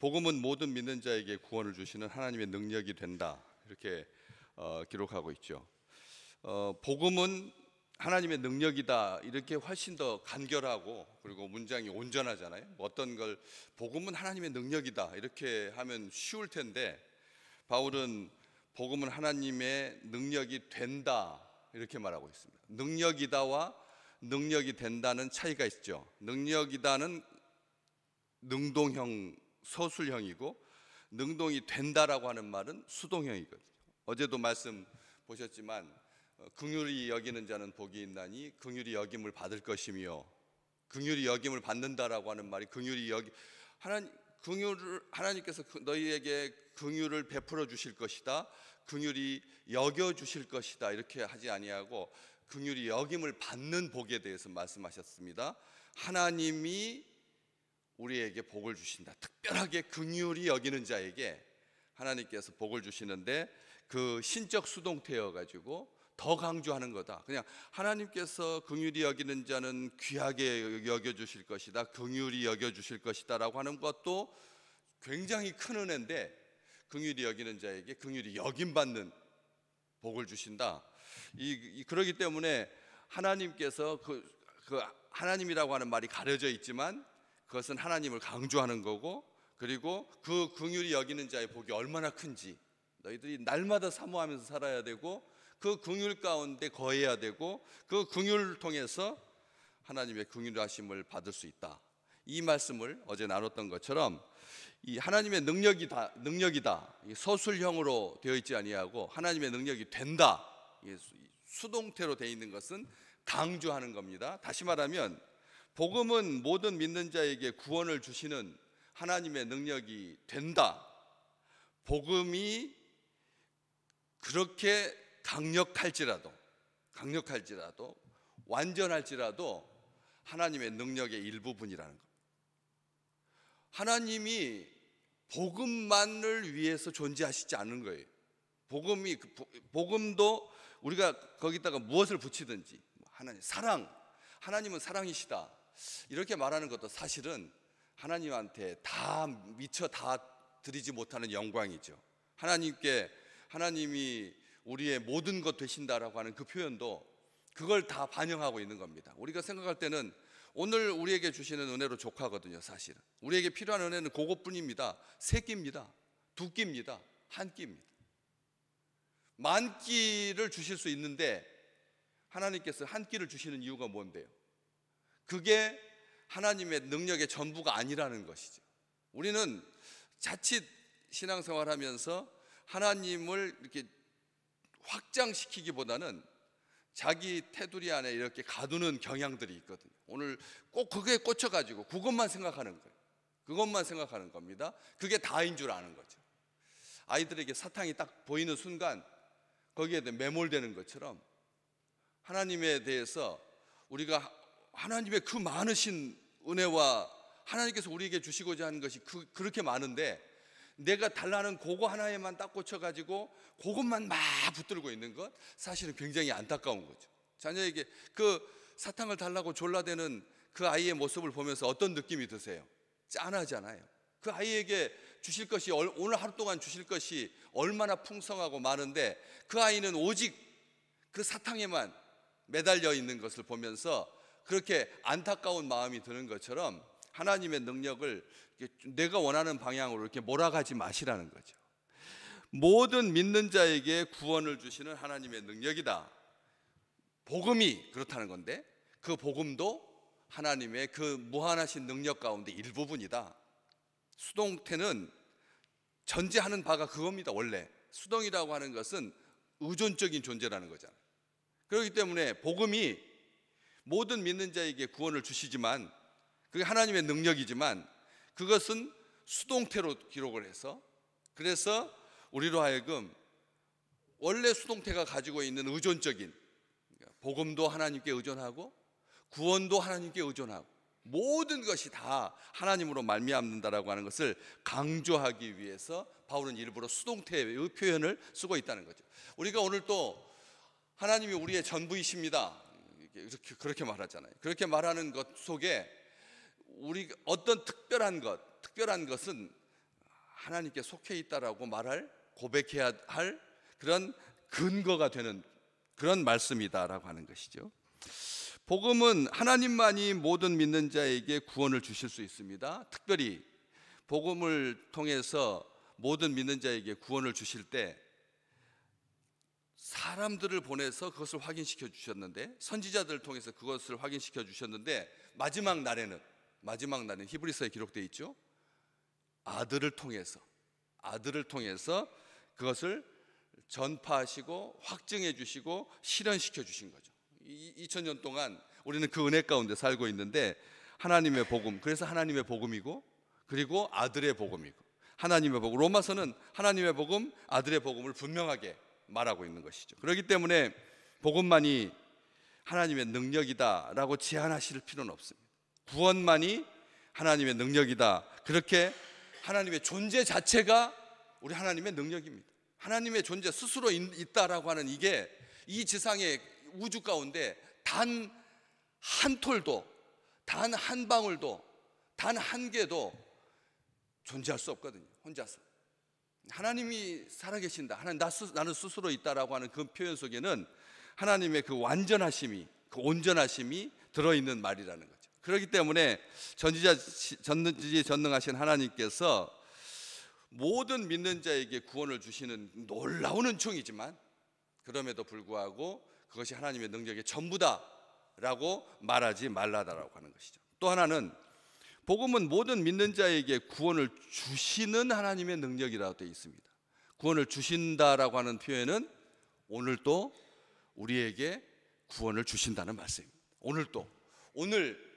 복음은 모든 믿는 자에게 구원을 주시는 하나님의 능력이 된다, 이렇게 기록하고 있죠. 복음은 하나님의 능력이다, 이렇게 훨씬 더 간결하고 그리고 문장이 온전하잖아요. 어떤 걸 복음은 하나님의 능력이다 이렇게 하면 쉬울 텐데, 바울은 복음은 하나님의 능력이 된다 이렇게 말하고 있습니다. 능력이다와 능력이 된다는 차이가 있죠. 능력이다는 능동형, 서술형이고, 능동이 된다라고 하는 말은 수동형이거든요. 어제도 말씀 보셨지만 긍휼히 여기는 자는 복이 있나니 긍휼히 여김을 받을 것이며, 긍휼히 여김을 받는다라고 하는 말이 하나님께서 너희에게 긍휼을 베풀어 주실 것이다, 긍휼히 여겨 주실 것이다 이렇게 하지 아니하고 긍휼히 여김을 받는 복에 대해서 말씀하셨습니다. 하나님이 우리에게 복을 주신다. 특별하게 긍휼히 여기는 자에게 하나님께서 복을 주시는데, 그 신적 수동태여 가지고 더 강조하는 거다. 그냥 하나님께서 긍휼히 여기는 자는 귀하게 여겨 주실 것이다, 긍휼히 여겨 주실 것이다 라고 하는 것도 굉장히 큰 은혜인데, 긍휼히 여기는 자에게 긍휼히 여김 받는 복을 주신다. 그러기 때문에 하나님께서 그 하나님이라고 하는 말이 가려져 있지만 그것은 하나님을 강조하는 거고, 그리고 그 긍휼히 여기는 자의 복이 얼마나 큰지 너희들이 날마다 사모하면서 살아야 되고, 그 긍휼 가운데 거해야 되고, 그 긍휼을 통해서 하나님의 긍휼하심을 받을 수 있다. 이 말씀을 어제 나눴던 것처럼 이 하나님의 능력이다 서술형으로 되어 있지 아니하고 하나님의 능력이 된다, 수동태로 되어 있는 것은 강조하는 겁니다. 다시 말하면 복음은 모든 믿는 자에게 구원을 주시는 하나님의 능력이 된다. 복음이 그렇게 강력할지라도 완전할지라도 하나님의 능력의 일부분이라는 것. 하나님이 복음만을 위해서 존재하시지 않는 거예요. 복음도 우리가 거기다가 무엇을 붙이든지, 하나님은 사랑이시다 이렇게 말하는 것도 사실은 하나님한테 미처 다 드리지 못하는 영광이죠. 하나님이 우리의 모든 것 되신다라고 하는 그 표현도 그걸 다 반영하고 있는 겁니다. 우리가 생각할 때는 오늘 우리에게 주시는 은혜로 족하거든요. 사실은 우리에게 필요한 은혜는 그것뿐입니다. 세 끼입니다, 두 끼입니다, 한 끼입니다. 만 끼를 주실 수 있는데 하나님께서 한 끼를 주시는 이유가 뭔데요? 그게 하나님의 능력의 전부가 아니라는 것이죠. 우리는 자칫 신앙생활하면서 하나님을 이렇게 확장시키기보다는 자기 테두리 안에 이렇게 가두는 경향들이 있거든요. 오늘 꼭 그게 꽂혀가지고 그것만 생각하는 겁니다. 그게 다인 줄 아는 거죠. 아이들에게 사탕이 딱 보이는 순간 거기에 매몰되는 것처럼 하나님에 대해서 우리가 하나님의 그 많으신 은혜와 하나님께서 우리에게 주시고자 하는 것이 그렇게 많은데, 내가 달라는 그거 하나에만 딱 꽂혀가지고 그것만 막 붙들고 있는 것, 사실은 굉장히 안타까운 거죠. 자녀에게 그 사탕을 달라고 졸라대는 그 아이의 모습을 보면서 어떤 느낌이 드세요? 짠하잖아요. 그 아이에게 주실 것이, 오늘 하루 동안 주실 것이 얼마나 풍성하고 많은데 그 아이는 오직 그 사탕에만 매달려 있는 것을 보면서 그렇게 안타까운 마음이 드는 것처럼, 하나님의 능력을 내가 원하는 방향으로 이렇게 몰아가지 마시라는 거죠. 모든 믿는 자에게 구원을 주시는 하나님의 능력이다. 복음이 그렇다는 건데, 그 복음도 하나님의 그 무한하신 능력 가운데 일부분이다. 수동태는 전제하는 바가 그겁니다. 원래 수동이라고 하는 것은 의존적인 존재라는 거잖아요. 그렇기 때문에 복음이 모든 믿는 자에게 구원을 주시지만, 그게 하나님의 능력이지만 그것은 수동태로 기록을 해서, 그래서 우리로 하여금 원래 수동태가 가지고 있는 의존적인, 복음도 하나님께 의존하고 구원도 하나님께 의존하고 모든 것이 다 하나님으로 말미암는다라고 하는 것을 강조하기 위해서 바울은 일부러 수동태의 표현을 쓰고 있다는 거죠. 우리가 오늘 또 하나님이 우리의 전부이십니다 그렇게 말하잖아요. 그렇게 말하는 것 속에 우리 어떤 특별한 것은 하나님께 속해 있다라고 고백해야 할 그런 근거가 되는 그런 말씀이다라고 하는 것이죠. 복음은 하나님만이 모든 믿는 자에게 구원을 주실 수 있습니다. 특별히 복음을 통해서 모든 믿는 자에게 구원을 주실 때 사람들을 보내서 그것을 확인시켜 주셨는데, 선지자들을 통해서 그것을 확인시켜 주셨는데, 마지막 날에는 히브리서에 기록되어 있죠. 아들을 통해서 그것을 전파하시고 확증해 주시고 실현시켜 주신 거죠. 2000년 동안 우리는 그 은혜 가운데 살고 있는데, 하나님의 복음, 그래서 하나님의 복음이고, 그리고 아들의 복음이고, 하나님의 복음, 로마서는 하나님의 복음, 아들의 복음을 분명하게 말하고 있는 것이죠. 그렇기 때문에 복음만이 하나님의 능력이다라고 제한하실 필요는 없습니다. 구원만이 하나님의 능력이다, 그렇게 하나님의 존재 자체가 우리 하나님의 능력입니다. 하나님의 존재 스스로 있다라고 하는 이게 이 지상의 우주 가운데 단 한 톨도, 단 한 방울도, 단 한 개도 존재할 수 없거든요. 혼자서. 하나님이 살아계신다, 나는 스스로 있다라고 하는 그 표현 속에는 하나님의 그 완전하심이, 그 온전하심이 들어있는 말이라는 거죠. 그렇기 때문에 전능하신 하나님께서 모든 믿는 자에게 구원을 주시는 놀라운 은총이지만, 그럼에도 불구하고 그것이 하나님의 능력의 전부다라고 말하지 말라다라고 하는 것이죠. 또 하나는 복음은 모든 믿는 자에게 구원을 주시는 하나님의 능력이라고 되어 있습니다. 구원을 주신다라고 하는 표현은 오늘도 우리에게 구원을 주신다는 말씀입니다. 오늘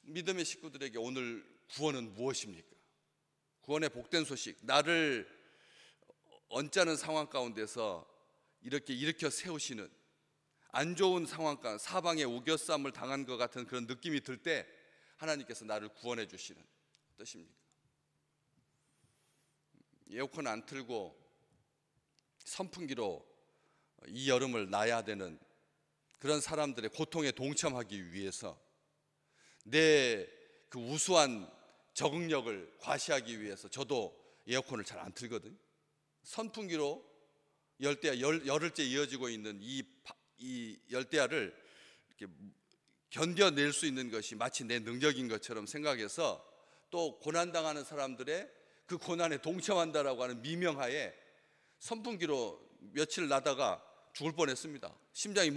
믿음의 식구들에게 오늘 구원은 무엇입니까? 구원의 복된 소식, 나를 언짢은 상황 가운데서 이렇게 일으켜 세우시는, 안 좋은 상황 가운데 사방에 우겨쌈을 당한 것 같은 그런 느낌이 들 때 하나님께서 나를 구원해 주시는 뜻입니까? 에어컨 안 틀고 선풍기로 이 여름을 나야 되는 그런 사람들의 고통에 동참하기 위해서, 내 그 우수한 적응력을 과시하기 위해서 저도 에어컨을 잘 안 틀거든요. 선풍기로 열흘째 이어지고 있는 이 열대야를 이렇게 견뎌낼 수 있는 것이 마치 내 능력인 것처럼 생각해서, 또 고난당하는 사람들의 그 고난에 동참한다라고 하는 미명하에 선풍기로 며칠 나다가 죽을 뻔했습니다. 심장이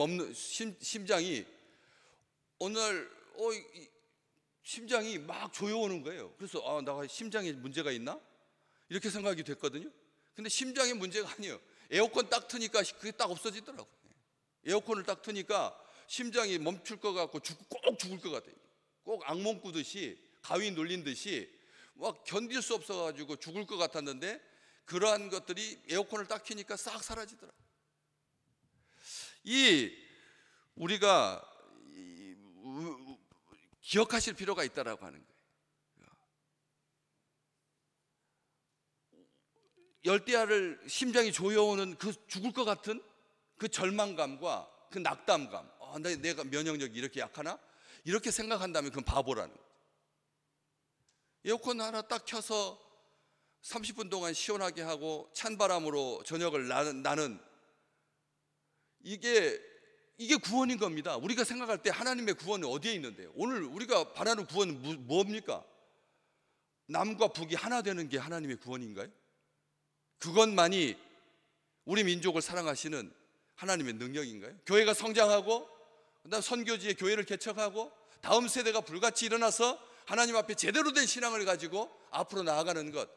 어느 날 심장이 막 조여오는 거예요. 그래서 나 심장에 문제가 있나? 이렇게 생각이 됐거든요. 근데 심장에 문제가 아니에요. 에어컨 딱 트니까 그게 딱 없어지더라고요. 에어컨을 딱 트니까 심장이 멈출 것 같고 꼭 죽을 것 같아요. 꼭 악몽 꾸듯이, 가위 눌린 듯이 막 견딜 수 없어가지고 죽을 것 같았는데, 그러한 것들이 에어컨을 딱 켜니까 싹 사라지더라고요. 우리가 기억하실 필요가 있다라고 하는 거예요. 열대야를 심장이 조여오는 그 죽을 것 같은 그 절망감과 그 낙담감, 내가 면역력이 이렇게 약하나? 이렇게 생각한다면 그건 바보라는 거예요. 에어컨 하나 딱 켜서 30분 동안 시원하게 하고 찬바람으로 저녁을 나는 이게 구원인 겁니다. 우리가 생각할 때 하나님의 구원은 어디에 있는데요? 오늘 우리가 바라는 구원은 뭡니까? 남과 북이 하나 되는 게 하나님의 구원인가요? 그것만이 우리 민족을 사랑하시는 하나님의 능력인가요? 교회가 성장하고, 그다음 선교지에 교회를 개척하고, 다음 세대가 불같이 일어나서 하나님 앞에 제대로 된 신앙을 가지고 앞으로 나아가는 것,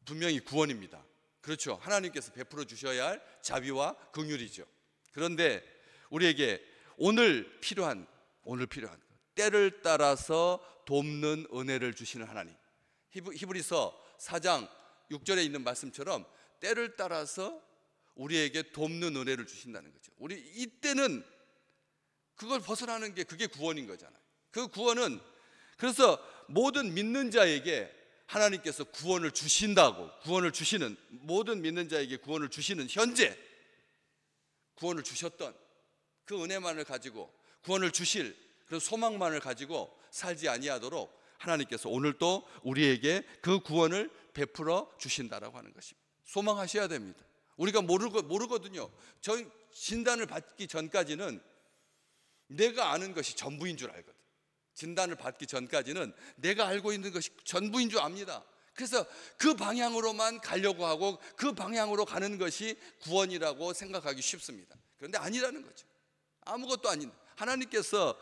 분명히 구원입니다. 그렇죠. 하나님께서 베풀어 주셔야 할 자비와 긍휼이죠. 그런데 우리에게 오늘 필요한 때를 따라서 돕는 은혜를 주시는 하나님, 히브리서 4장 6절에 있는 말씀처럼 때를 따라서 우리에게 돕는 은혜를 주신다는 거죠. 우리 이때는 그걸 벗어나는 게 그게 구원인 거잖아요. 그 구원은, 그래서 모든 믿는 자에게 하나님께서 구원을 주시는, 모든 믿는 자에게 구원을 주시는, 현재 구원을 주셨던 그 은혜만을 가지고, 구원을 주실 그런 소망만을 가지고 살지 아니하도록 하나님께서 오늘도 우리에게 그 구원을 베풀어 주신다라고 하는 것입니다. 소망하셔야 됩니다. 우리가 모르거든요. 진단을 받기 전까지는 내가 아는 것이 전부인 줄 알거든. 진단을 받기 전까지는 내가 알고 있는 것이 전부인 줄 압니다. 그래서 그 방향으로만 가려고 하고 그 방향으로 가는 것이 구원이라고 생각하기 쉽습니다. 그런데 아니라는 거죠. 아무것도 아닌 하나님께서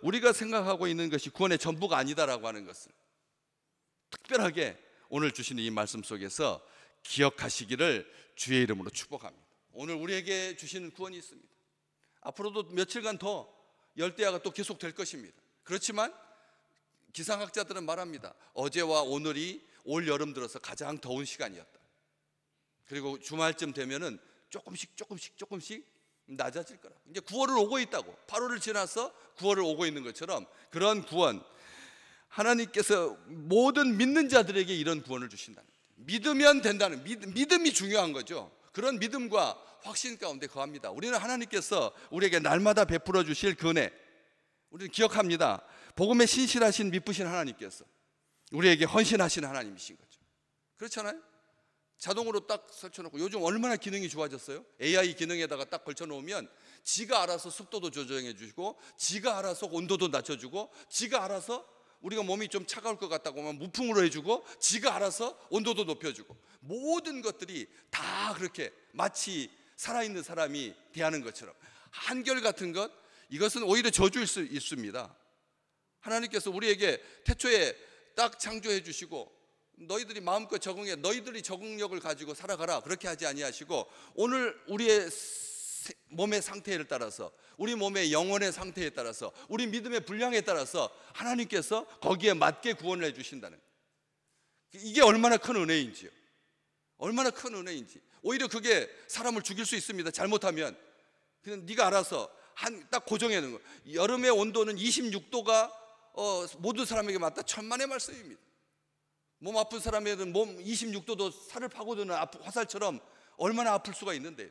우리가 생각하고 있는 것이 구원의 전부가 아니다라고 하는 것을 특별하게 오늘 주시는 이 말씀 속에서 기억하시기를 주의 이름으로 축복합니다. 오늘 우리에게 주시는 구원이 있습니다. 앞으로도 며칠간 더 열대야가 또 계속 될 것입니다. 그렇지만 기상학자들은 말합니다. 어제와 오늘이 올 여름 들어서 가장 더운 시간이었다. 그리고 주말쯤 되면은 조금씩 낮아질 거라. 이제 9월을 오고 있다고. 8월을 지나서 9월을 오고 있는 것처럼 그런 구원, 하나님께서 모든 믿는 자들에게 이런 구원을 주신다는 거예요. 믿으면 된다는 믿음이 중요한 거죠. 그런 믿음과 확신 가운데 거합니다. 우리는 하나님께서 우리에게 날마다 베풀어 주실 그 은혜, 우리는 기억합니다. 복음에 신실하신 미쁘신 하나님께서 우리에게 헌신하신 하나님이신 거죠. 그렇잖아요? 자동으로 딱 설쳐놓고, 요즘 얼마나 기능이 좋아졌어요? AI 기능에다가 딱 걸쳐놓으면 지가 알아서 습도도 조정해 주시고, 지가 알아서 온도도 낮춰주고, 지가 알아서 우리가 몸이 좀 차가울 것 같다고 하면 무풍으로 해주고, 지가 알아서 온도도 높여주고, 모든 것들이 다 그렇게 마치 살아있는 사람이 대하는 것처럼. 한결같은 것, 이것은 오히려 저주일 수 있습니다. 하나님께서 우리에게 태초에 딱 창조해 주시고 너희들이 마음껏 적응해, 너희들이 적응력을 가지고 살아가라, 그렇게 하지 아니하시고 오늘 우리의 몸의 상태를 따라서, 우리 몸의 영혼의 상태에 따라서, 우리 믿음의 분량에 따라서 하나님께서 거기에 맞게 구원을 해주신다는, 이게 얼마나 큰 은혜인지요. 얼마나 큰 은혜인지. 오히려 그게 사람을 죽일 수 있습니다. 잘못하면. 그냥 네가 알아서 딱 고정해 놓은 거. 여름의 온도는 26도가 모든 사람에게 맞다. 천만의 말씀입니다. 몸 아픈 사람에게는 몸 26도도 살을 파고드는 화살처럼 얼마나 아플 수가 있는데요.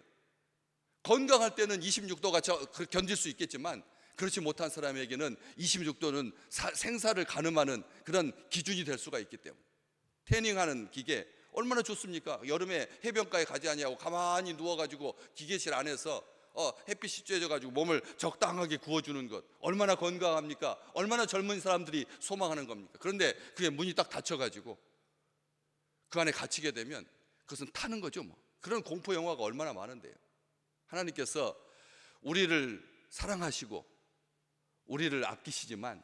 건강할 때는 26도가 견딜 수 있겠지만 그렇지 못한 사람에게는 26도는 생사를 가늠하는 그런 기준이 될 수가 있기 때문에. 태닝하는 기계 얼마나 좋습니까? 여름에 해변가에 가지 아니하고 가만히 누워가지고 기계실 안에서 햇빛이 쬐져가지고 몸을 적당하게 구워주는 것, 얼마나 건강합니까? 얼마나 젊은 사람들이 소망하는 겁니까? 그런데 그게 문이 딱 닫혀가지고 그 안에 갇히게 되면 그것은 타는 거죠 뭐. 그런 공포 영화가 얼마나 많은데요. 하나님께서 우리를 사랑하시고 우리를 아끼시지만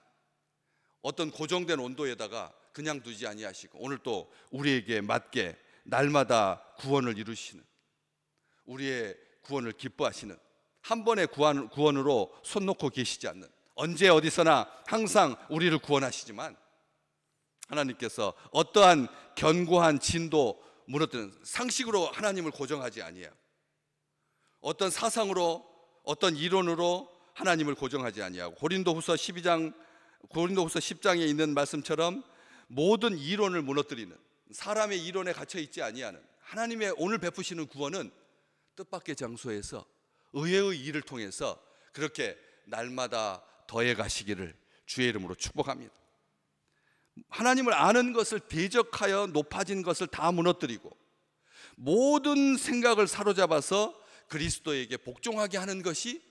어떤 고정된 온도에다가 그냥 두지 아니하시고 오늘 또 우리에게 맞게 날마다 구원을 이루시는, 우리의 구원을 기뻐하시는, 한 번의 구원으로 손 놓고 계시지 않는, 언제 어디서나 항상 우리를 구원하시지만 하나님께서 어떠한 견고한 진도 무너뜨리는 상식으로 하나님을 고정하지 아니해요. 어떤 사상으로, 어떤 이론으로 하나님을 고정하지 아니하고, 고린도후서 10장에 있는 말씀처럼 모든 이론을 무너뜨리는, 사람의 이론에 갇혀 있지 아니하는 하나님의 오늘 베푸시는 구원은 뜻밖의 장소에서 의회의 일을 통해서 그렇게 날마다 더해 가시기를 주의 이름으로 축복합니다. 하나님을 아는 것을 대적하여 높아진 것을 다 무너뜨리고 모든 생각을 사로잡아서 그리스도에게 복종하게 하는 것이,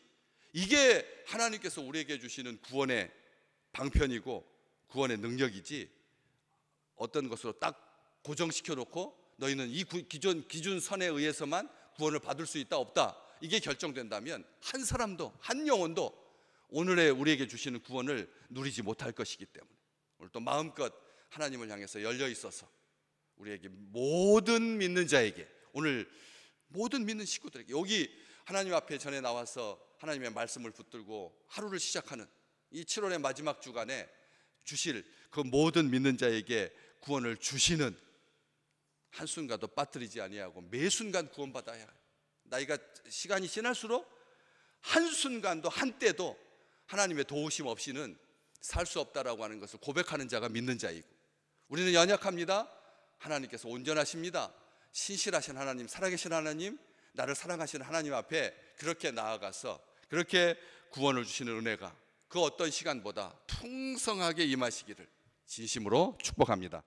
이게 하나님께서 우리에게 주시는 구원의 방편이고 구원의 능력이지, 어떤 것으로 딱 고정시켜 놓고 너희는 이 기준선에 의해서만 구원을 받을 수 있다 없다, 이게 결정된다면 한 사람도, 한 영혼도 오늘의 우리에게 주시는 구원을 누리지 못할 것이기 때문에 오늘 또 마음껏 하나님을 향해서 열려 있어서 우리에게 모든 믿는 자에게, 오늘 모든 믿는 식구들에게, 여기 하나님 앞에 전에 나와서 하나님의 말씀을 붙들고 하루를 시작하는 이 7월의 마지막 주간에 주실 그 모든 믿는 자에게 구원을 주시는, 한순간도 빠뜨리지 아니하고 매 순간 구원받아야 해요. 나이가 시간이 지날수록 한순간도 한때도 하나님의 도우심 없이는 살 수 없다라고 하는 것을 고백하는 자가 믿는 자이고, 우리는 연약합니다. 하나님께서 온전하십니다. 신실하신 하나님, 살아계신 하나님, 나를 사랑하시는 하나님 앞에 그렇게 나아가서 그렇게 구원을 주시는 은혜가 그 어떤 시간보다 풍성하게 임하시기를 진심으로 축복합니다.